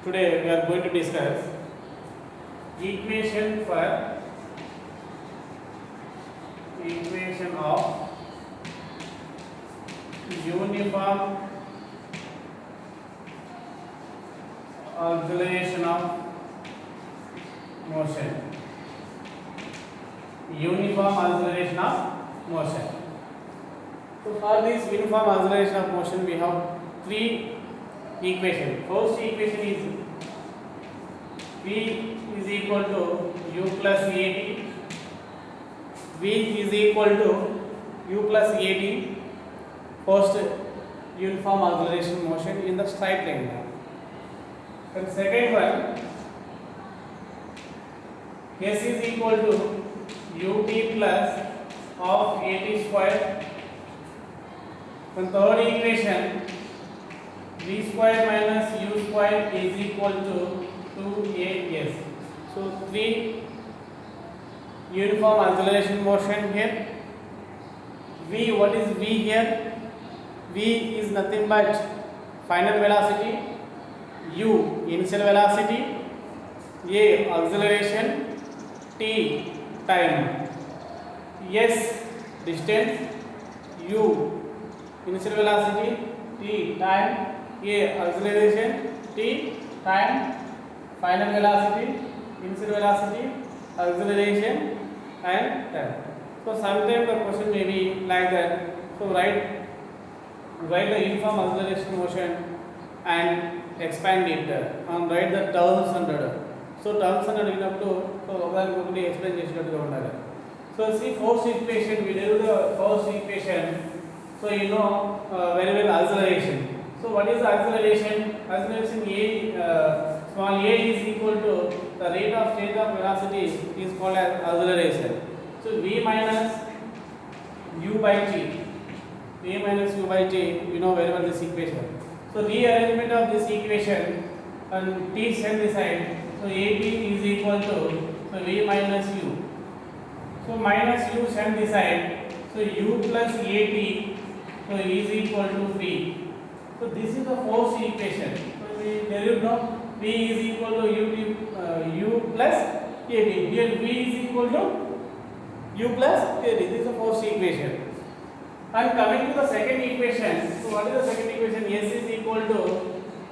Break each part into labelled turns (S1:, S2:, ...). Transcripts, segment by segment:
S1: Today we are going to discuss equation of uniform acceleration of motion. Uniform acceleration of motion. So for this uniform acceleration of motion, we have three equations. First equation is V is equal to u plus at. V is equal to u plus at. First uniform acceleration motion in the straight line. And second one, S is equal to ut plus of at square. And third equation, v square minus u square is equal to 2as. So three uniform acceleration motion here. V, what is v here? V is nothing but final velocity, u initial velocity, a acceleration, t time, s distance, u initial velocity, t time, a acceleration, t time, final velocity, initial velocity, acceleration and time. So sometimes the question may be like that. So write the uniform acceleration motion and expand it and write the terms under. So terms under enough to explain this. So see first equation, we do the first equation. So you know very well acceleration. So what is the acceleration? Acceleration small a is equal to the rate of change of velocity is called as acceleration. So v minus u by t. V minus u by t, you know very well this equation. So rearrangement of this equation and t send this side. So at is equal to v minus u. So minus u send this side. So u plus at is equal to v. So this is the first equation. So we derive now v is equal to u plus at. Here v is equal to u plus at. This is the first equation. And coming to the second equation, so what is the second equation? S is equal to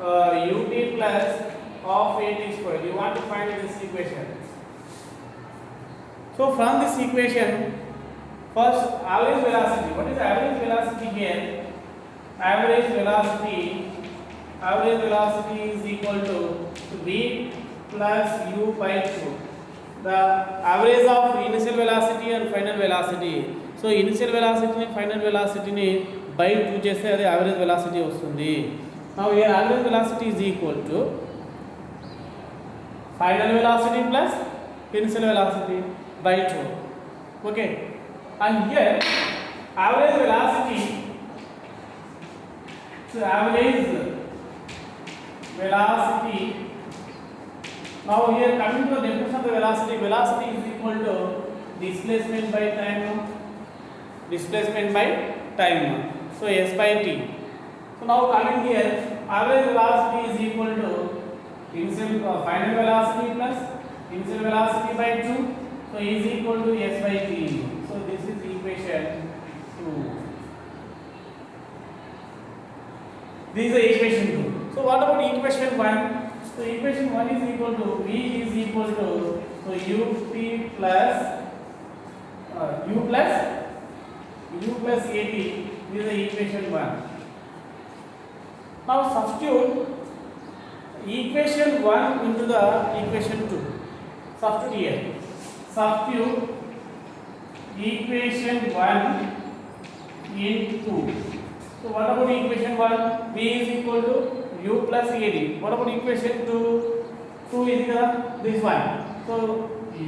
S1: ut plus of at square. You want to find this equation. So from this equation, first average velocity. What is average velocity here? Average velocity is equal to v plus u by 2. The average of initial velocity and final velocity. So initial velocity and final velocity ni by 2 చేస్తే అది average velocity వస్తుంది. Now here average velocity is equal to final velocity plus initial velocity by 2. Okay. And here average velocity, so average velocity, now here coming to the definition of the velocity, velocity is equal to displacement by time. So s by t. So now coming here, average velocity is equal to initial final velocity plus initial velocity by 2. So is equal to s by t. So this is equation 2. This is equation 2. So what about equation 1? So equation 1 is equal to v is equal to ut plus u plus at. This is the equation 1. Now substitute equation 1 into the equation 2. Substitute here. Substitute equation 1 into. So what about equation 1? V is equal to u plus ad. What about equation 2? 2 is this one. So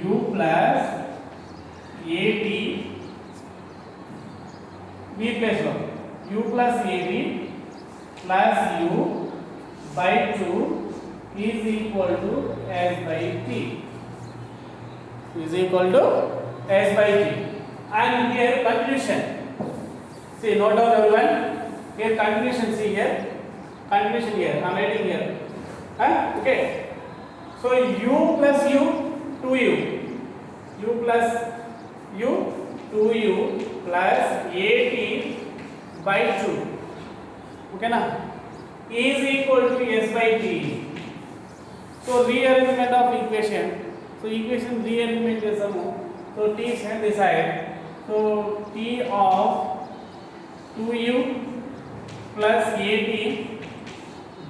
S1: u plus ad, v plus 1. U plus ad plus u by 2 is equal to s by t. Is equal to s by t. And here conclusion. See, note down everyone. Here conclusion. See here. Conclusion here. I am writing here. You Okay. So u plus u 2u, u plus u 2u plus at by 2. Okay na, is equal to s by t. So rearrangement of equation. So equation rearrangement చేసాము. So t stand this side. So t of 2u plus at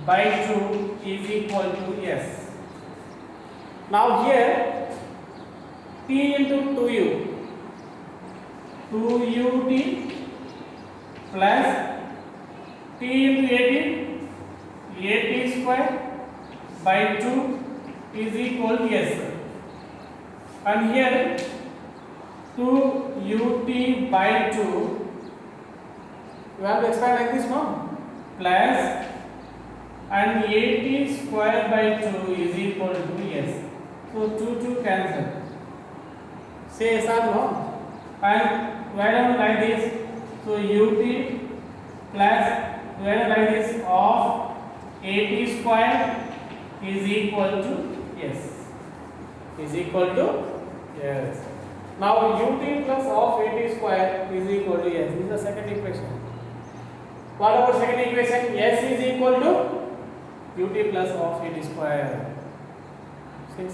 S1: by 2 is equal to s. Now here t into 2u, 2ut plus t into at square by 2 is equal to s. And here 2ut by 2, you have to expand like this, no? Plus and at square by 2 is equal to s. So 2 cancel. Say yes or no? And write down like this. So ut plus write down like this of at square is equal to s. Is equal to yes. Now ut plus of at square is equal to s. This is the second equation. What about second equation? S is equal to ut plus of at square.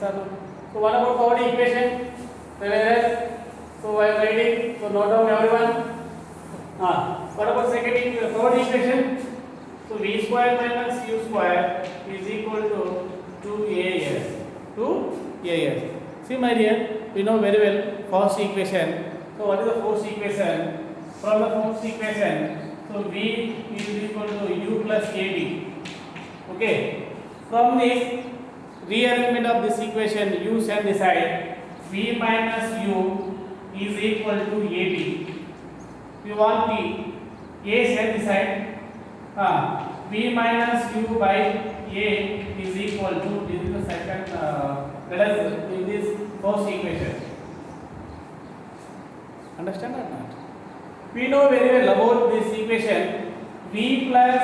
S1: So what about third equation? So I am writing. So note down everyone. What about third equation? So v square minus u square is equal to 2as. 2as. See my dear, we know very well first equation. So what is the first equation? From the first equation, so v is equal to u plus ad. Okay. From this rearrangement of this equation, u stand this side. V minus u is equal to ad. We want t. A stand this side. V minus u by a is equal to, this is the second, let us in this first equation. Understand or not? We know very well about this equation. V plus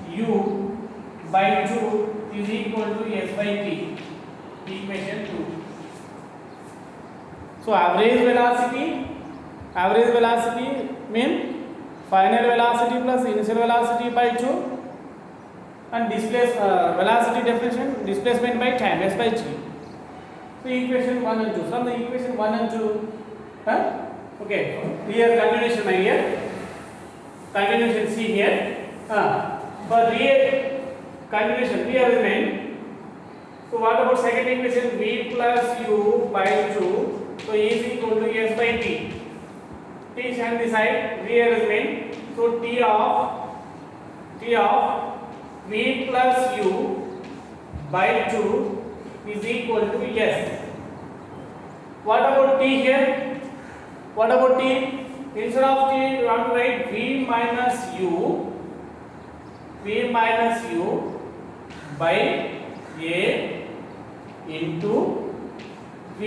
S1: u by 2 is equal to s by t. Equation 2. So average velocity mean final velocity plus initial velocity by 2, and velocity definition, displacement by time, s by t. So equation 1 and 2. From the equation 1 and 2, okay, here continuation my here. Continuation see here. For continuation rearrangement. So what about second equation? V plus u by 2. So is equal to s by t. T stand this side. Rearrangement. So t of v plus u by 2 is equal to s. What about t here? What about t? Instead of t, you have to write v minus u by a into v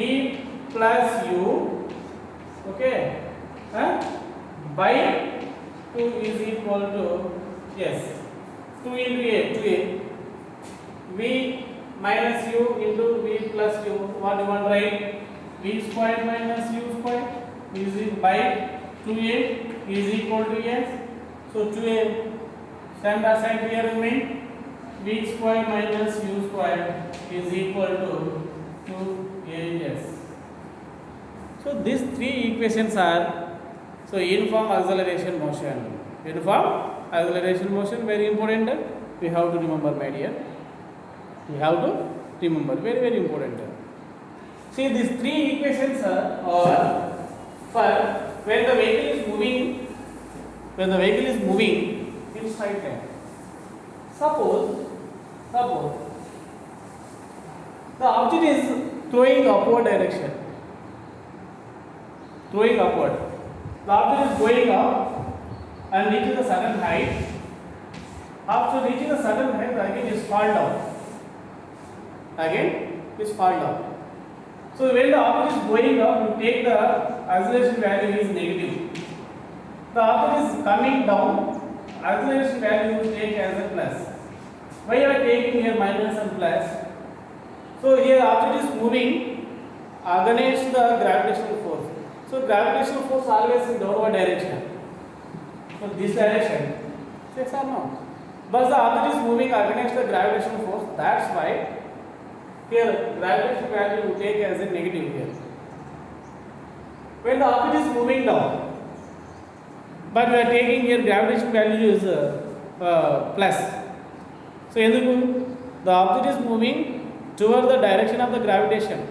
S1: plus u, okay, by 2 is equal to yes. 2 into a, 2a. V minus u into v plus u. What you want to write? V square minus u square is by 2a is equal to s. So 2a stand aside rearrangement. V square minus u square is equal to 2as. So these three equations are uniform acceleration motion. Uniform acceleration motion, very important. We have to remember, my dear. We have to remember, very very important. See, these three equations are for when the vehicle is moving in straight line. Suppose the object is throwing upward direction. The object is going up and reaching a certain height. After reaching a certain height, again it fall down. So when the object is going up, you take the acceleration value is negative. The object is coming down, acceleration value you take as a plus. Why you are taking here minus and plus? So here object is moving against the gravitational force. So gravitational force always in downward direction. So this direction. Yes or no? But the object is moving against the gravitational force. That's why here gravitational value we take as a negative here. When the object is moving down, but we are taking here gravitational value is plus. So the object is moving toward the direction of the gravitation.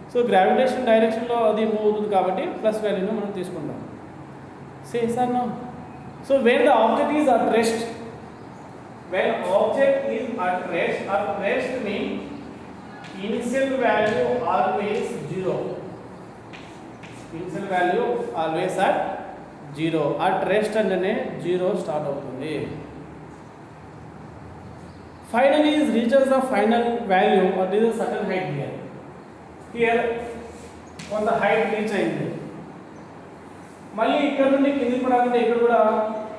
S1: So gravitation direction lo adi move avutundi kabatti plus value nu manam teesukundam. Say yes or no? So when the object is at rest, at rest means initial value always 0. Initial value always at 0. At rest andane 0 start avutundi. Finally it reaches the final value or there is a certain height here. Here on the height reach అయింది. మళ్ళీ ఇక్కడ నుండి కిందికి పడాలంటే ఇక్కడ కూడా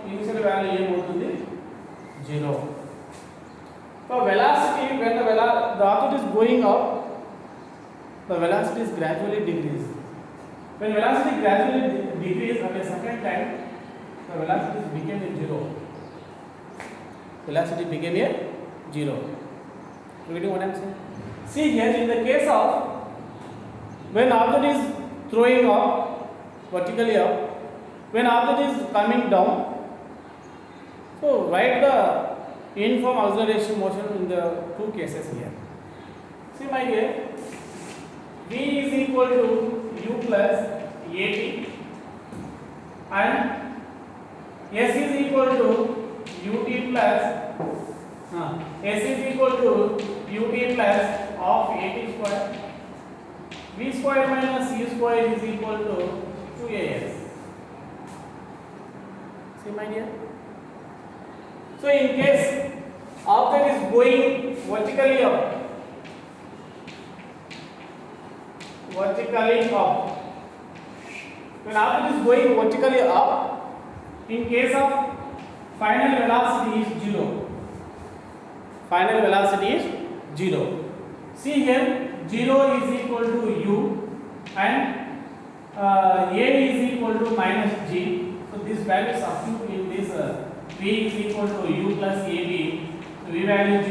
S1: initial value ఏమవుతుంది 0. So velocity when the object is going up, the velocity is gradually decrease. When velocity gradually decrease at a certain time, the velocity became a 0. Velocity became a 0. You get what I am saying? See here in the case of when object is throwing up vertically up, when object is coming down, so write the uniform acceleration motion in the two cases here. See my dear, v is equal to u plus at and s is equal to ut plus s is equal to ut plus of at square. V square minus u square is equal to 2as. See my dear? So in case object is going vertically up, when object is going vertically up, in case of final velocity is 0. Final velocity is 0. See here 0 is equal to u and a is equal to minus g. So this value substitute in this v is equal to u plus ab. So v value 0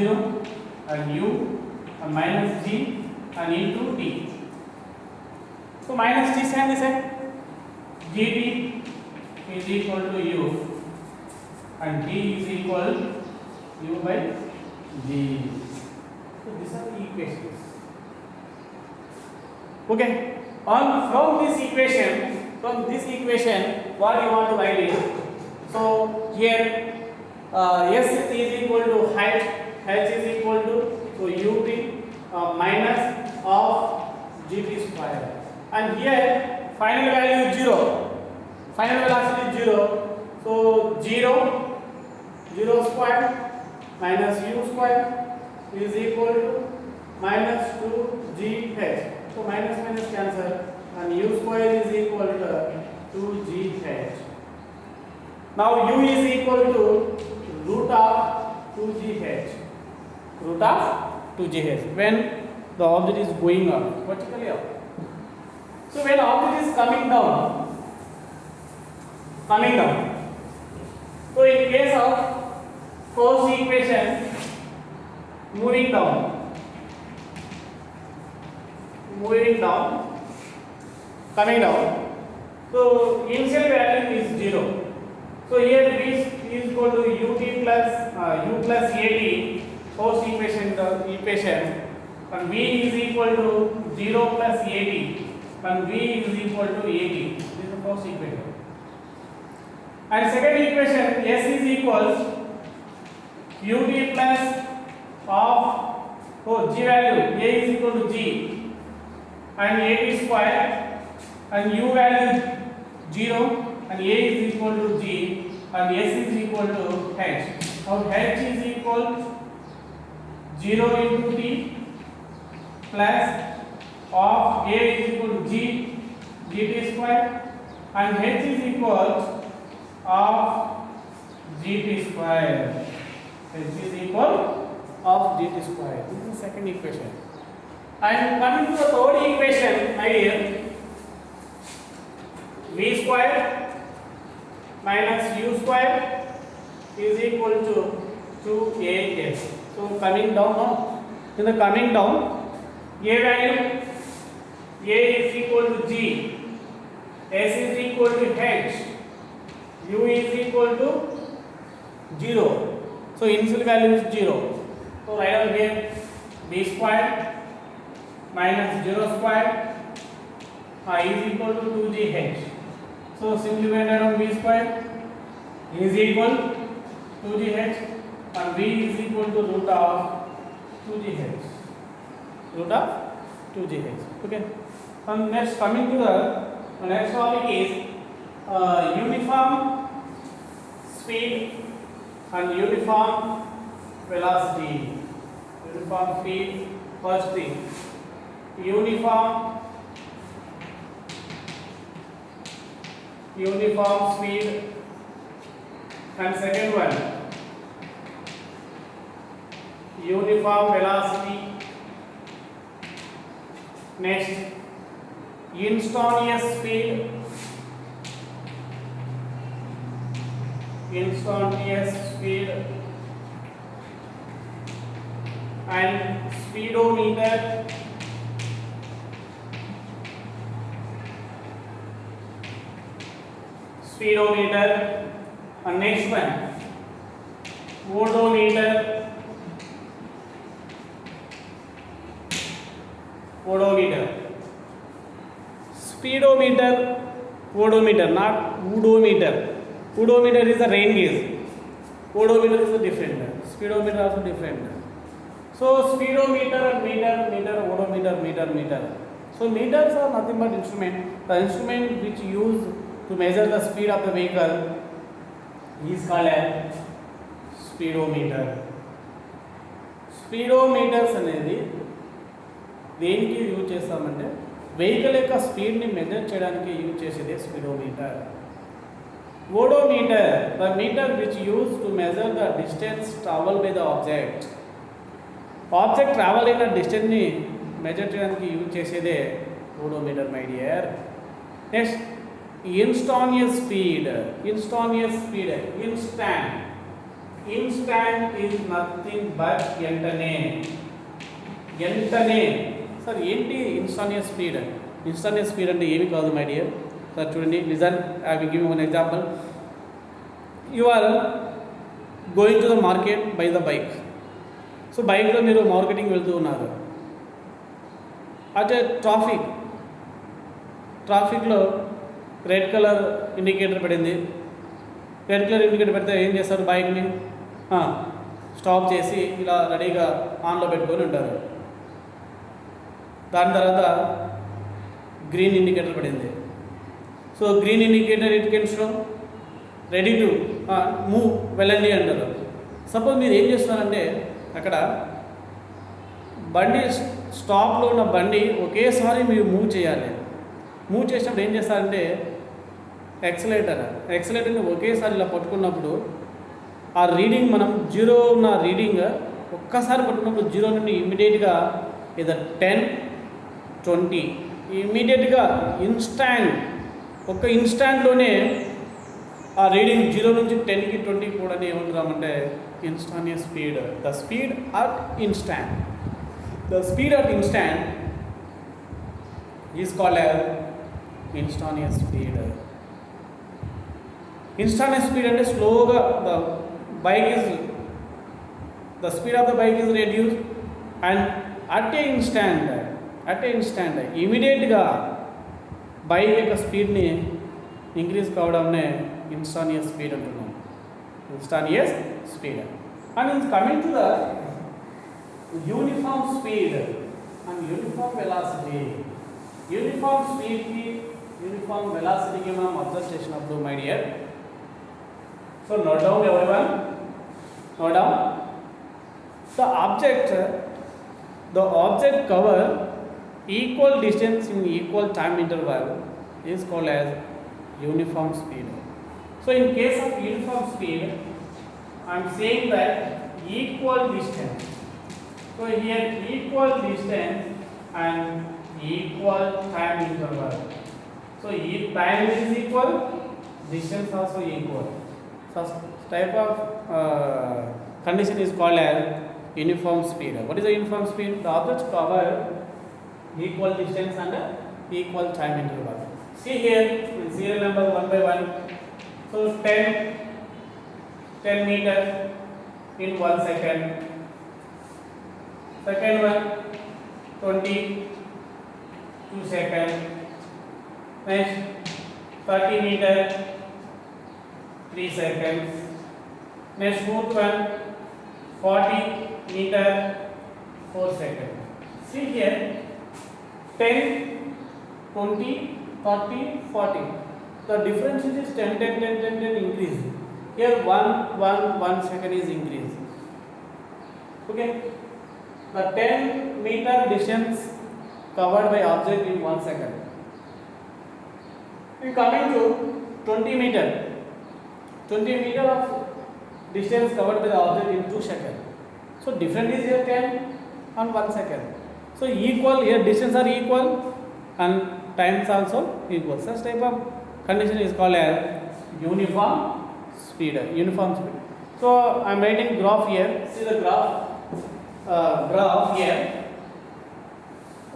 S1: and u and minus g and into t. So minus t sign this side. gt is equal to u and t is equal u by g. So these are the equations. Okay. From this equation, what you want to write is, so here s is equal to height, h is equal to so ut minus of gt square, and here final value 0, final velocity 0, so 0 square minus u square is equal to minus 2gh. So minus minus cancel and u square is equal to 2gh. Now u is equal to root of 2gh. Root of 2gh when the object is going up, vertically up. So when object is coming down. So in case of force equation, moving down, coming down. So initial value is 0. So here v is equal to ut plus u plus at, force equation, and v is equal to 0 plus at and v is equal to at. This is the first equation. And second equation, s is equal ut plus of g value, a is equal to g and at square and u value 0 and a is equal to g and s is equal to h. Now h is equal 0 into t plus of a is equal to gt square and h is equal of gt square. H is equal of gt square. This is the second equation. And coming to the third equation, my dear, v square minus u square is equal to 2as. So coming down now, in the coming down, a value, a is equal to g, s is equal to h, u is equal to 0. So initial value is 0. So write down here b square minus 0 square is equal to 2gh. So simply we write down b square is equal to 2gh and v is equal to root of 2gh. Root of 2gh. Okay. And next, coming to the next topic is uniform speed and uniform velocity. Uniform speed, first thing. Uniform speed, and second one uniform velocity. Next, instantaneous speed, and speedometer. And next one odometer. Speedometer, odometer, not odometer. Odometer is a rain gauge. Odometer is a different. Speedometer also different. So speedometer and meter, odometer, meter. So meters are nothing but instrument. The instrument which use to measure the speed of the vehicle is called as speedometer. Speedometers అనేది దేనికి use చేస్తామంటే vehicle యొక్క స్పీడ్ని measure చేయడానికి use చేసేదే speedometer. Odometer, the meter which use to measure the distance travel by the object. Object travel అయిన డిస్టెన్స్ని measure చేయడానికి యూజ్ చేసేదే odometer my dear. Next, instantaneous speed. Instant is nothing but వెంటనే. Sir ఏంటి instantaneous speed? Instantaneous speed అంటే ఏమి కాదు my dear. Sir చూడండి, listen, I will give one example. You are going to the market by the bike. So బైక్లో మీరు marketing వెళ్తూ ఉన్నారు. అటే ట్రాఫిక్లో రెడ్ కలర్ ఇండికేటర్ పడింది. రెడ్ కలర్ ఇండికేటర్ పెడితే ఏం చేస్తారు? బైక్ని స్టాప్ చేసి ఇలా రెడీగా ఆన్లో పెట్టుకొని ఉంటారు. దాని తర్వాత గ్రీన్ ఇండికేటర్ పడింది. So green indicator it can show ready to move, వెళ్ళండి అంటారు. సపోజ్ మీరు ఏం చేస్తున్నారంటే అక్కడ బండి స్టాప్లో ఉన్న బండి ఒకేసారి మీరు మూవ్ చేయాలి. మూవ్ చేసినప్పుడు ఏం చేస్తారంటే ఎక్సలేటర్ని ఒకేసారి ఇలా పట్టుకున్నప్పుడు ఆ రీడింగ్, మనం జీరో ఉన్న రీడింగ్ ఒక్కసారి పట్టుకున్నప్పుడు జీరో నుండి ఇమ్మీడియట్గా ఇది 10, 20 ఇమ్మీడియట్గా ఒక్క ఇన్స్టాంట్లోనే ఆ రీడింగ్ 0 నుంచి 10కి 20కి కూడా ఏమంటున్నామంటే instantaneous speed. The speed at instant is called as instantaneous speed. Instantaneous speed అంటే స్లోగా the speed of the bike is reduced and at a instant ఇమీడియట్గా బైక్ యొక్క స్పీడ్ని ఇంక్రీజ్ కావడాన్ని ఇన్స్టాంటేనియస్ స్పీడ్ అంటున్నాం. Instantaneous speed. And coming to the uniform speed and uniform velocity. Uniform స్పీడ్కి uniform వెలాసిటీకి మనం అబ్జర్వ్ చేసినప్పుడు my dear, so note down everyone, note down the object cover equal distance in equal time interval is called as uniform speed. So in case of uniform speed, I am saying that equal distance. So here equal distance and equal time interval. So if time is equal, distance also equal. Such type of condition is called as uniform speed. What is the uniform speed? The objects cover equal distance and equal time interval. See here in serial number 1 by 1. So 10 meter in 1 second. Second one 22 seconds. Next 30 meter 3 seconds. Next fourth one 40 meter 4 seconds. See here 10, 20, 30, 40. The difference is 10, 10, 10, 10, 10 increase. Here 1 second is increase. Okay. The 10 meter distance covered by object in 1 second. We coming to 20 meter. 20 meter of distance covered by the object in 2 seconds. So difference is here 10 and 1 second. So equal here, distance are equal and times also equal. Such type of condition is called as uniform speed. Uniform speed. So I am writing graph here. See the graph. Graph here.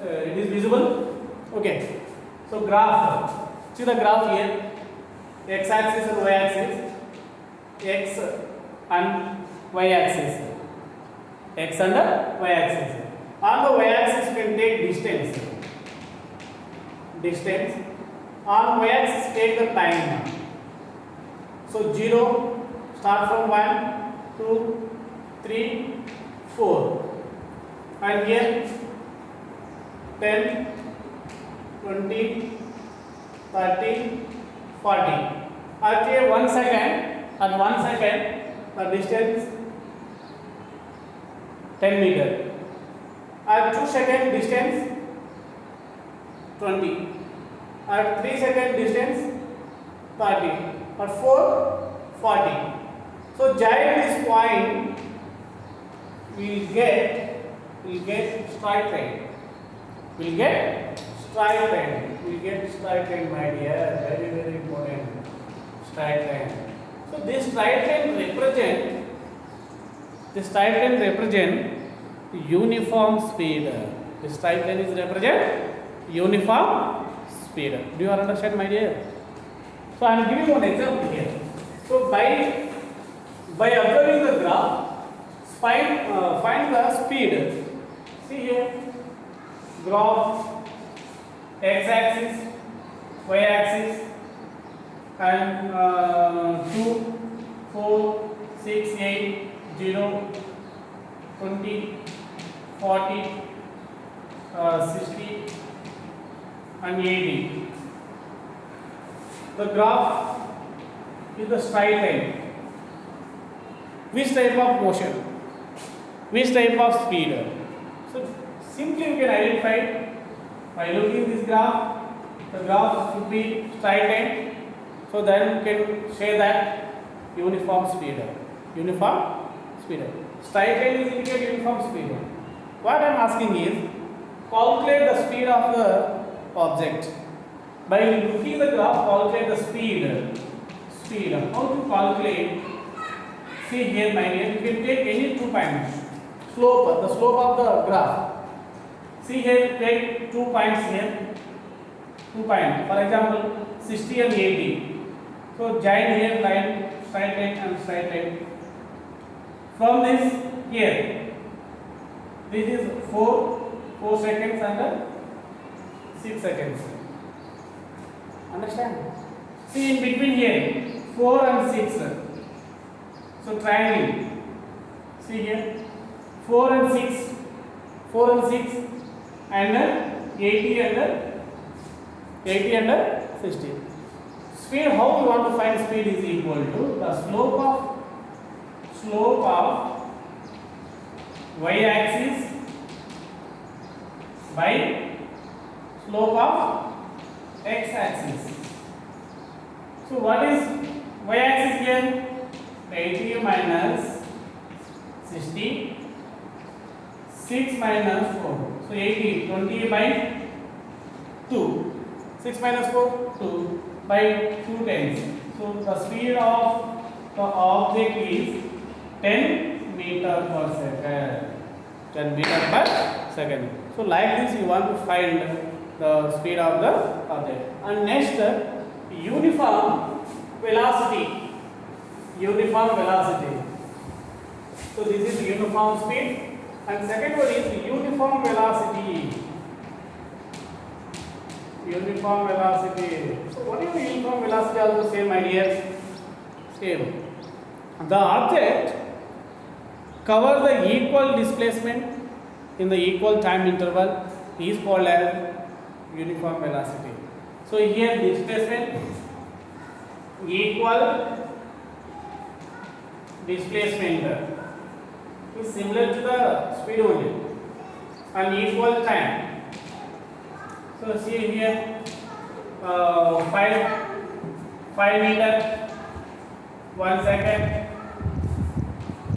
S1: It is visible. Okay. So graph. See the graph here. X axis and y axis. X and y axis. X and y axis. On the y axis you can take distance. On y axis take the time. So 0 start from 1, 2, 3, 4. And here 10, 20, 30, 40. At here 1 second. At 1 second the distance 10 meter. At 2 second distance 20. At 3 second distance 30. At 4 40. So join this point we will get straight line. We will get straight line, my dear. Very, very important. Straight line. So this straight line represent uniform speed. This straight line is represent uniform speed. Do you understand, my dear? So I am giving one example here. So by observing the graph, find the speed. See here, graph, x-axis, y-axis, and 2, 4, 6, 8, 0, 20, 40, 60, and 80. The graph is the straight line. Which type of motion? Which type of speed? So simply you can identify by looking this graph. The graph should be straight line. So then you can say that uniform speed. Straight line is indicate uniform speed. What I am asking is calculate the speed of the object. By looking the graph, calculate the speed. How to calculate? See here, my dear, you can take any 2 points. The slope of the graph. See here, take 2 points here. 2 points. For example, 60 and 80. So join here line, straight line and straight line. From this here, this is 4 seconds and 6 seconds. Understand? See in between here 4 and 6. So triangle. See here 4 and 6 and 80 and 60. Speed, how we want to find speed is equal to the slope of y-axis by slope of x-axis. So what is y-axis here? 80 minus 60, 6 minus 4. So 80, 20 by 2. 6 minus 4, 2 by 2 tens. So the speed of the object is 10 meter per second. 10 meter per second. So like this you want to find the speed of the object. And next, uniform velocity. Uniform velocity. So this is uniform speed, and second one is uniform velocity. Uniform velocity. So what is the uniform velocity? Also same idea. Same. The object covers the equal displacement in the equal time interval is called as uniform velocity. So here displacement equal displacement is similar to the speed only and equal time. So see here 5 meter 1 second,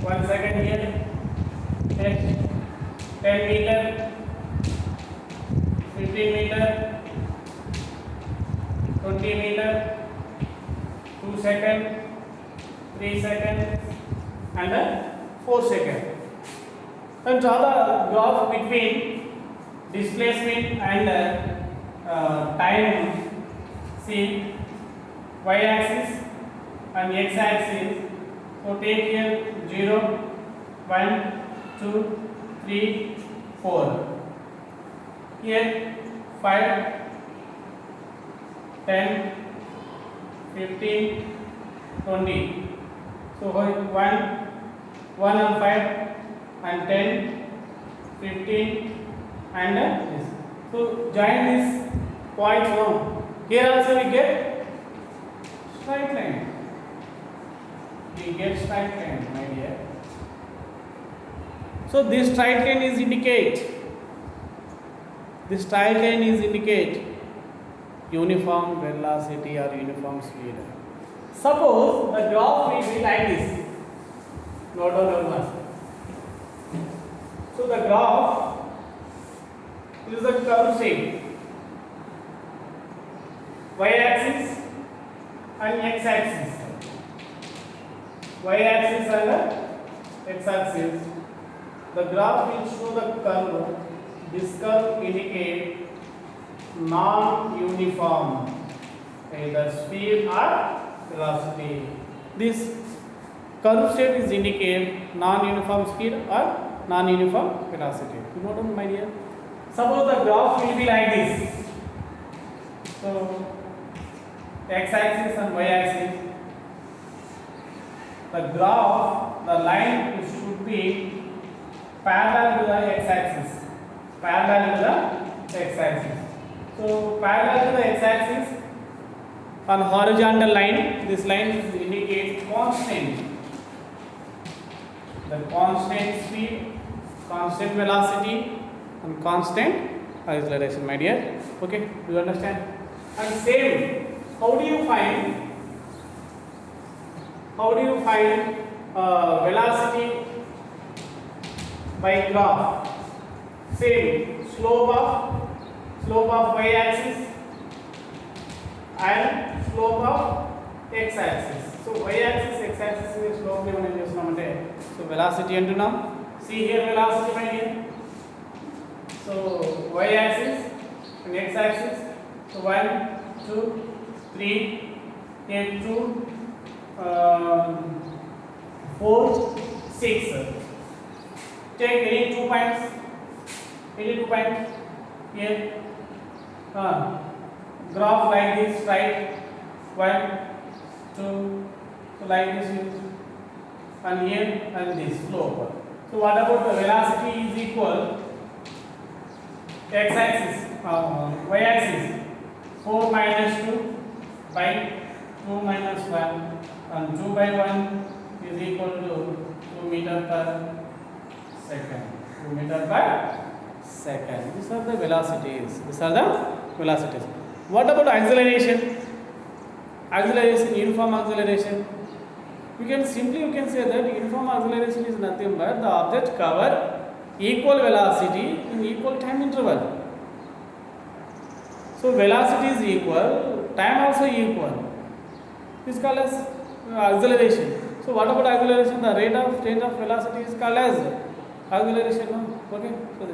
S1: 1 second here, next 10 meter, 15 meter, 20 meter, 2 second, 3 second, and 4 second. And draw the graph between displacement and time. See y-axis and x-axis. So take here 0, 1, 2, 3, 4. Here 5, 10, 15, 20. So 1 and 5 and 10, 15 and this. So join this point now. Here also we get straight line. We get straight line, my dear. So this straight line is indicate. This straight line is indicate uniform velocity or uniform speed. Suppose the graph will be like this. Note down one. So the graph is a curve shape. Y-axis and x-axis. Y-axis and x-axis. The graph will show the curve. This curve indicates non-uniform, either speed or velocity. This curve shape is indicate non-uniform speed or non-uniform velocity. You know what, my dear? Suppose the graph will be like this. So x-axis and y-axis. The graph, the line should be parallel to the x-axis. Parallel to the x-axis. So parallel to the x-axis on horizontal line, this line indicates constant. The constant speed, constant velocity, and constant acceleration, my dear. Okay, do you understand? And same, how do you find velocity by graph? Same, slope of y-axis and slope of x-axis. So y-axis, x-axis is slope ni మనం చేస్తున్నామంటే so velocity అంటున్నాం. See here velocity by here. So y-axis and x-axis. So 1, 2, 3, here 2, 4, 6. Take any 2 points. Any 2 points here. Graph like this, right? 1, 2, so like this is, and here and this slope. So what about the velocity is equal x-axis, y-axis 4 minus 2 by 2 minus 1, and 2 by 1 is equal to 2 meter per second. 2 meter per second. These are the velocities. What about acceleration? Acceleration, uniform acceleration. You can say that uniform acceleration is nothing but the object cover equal velocity in equal time interval. So velocity is equal, time also equal. This is called as acceleration. So what about acceleration? The rate of change of velocity is called as acceleration. Okay. So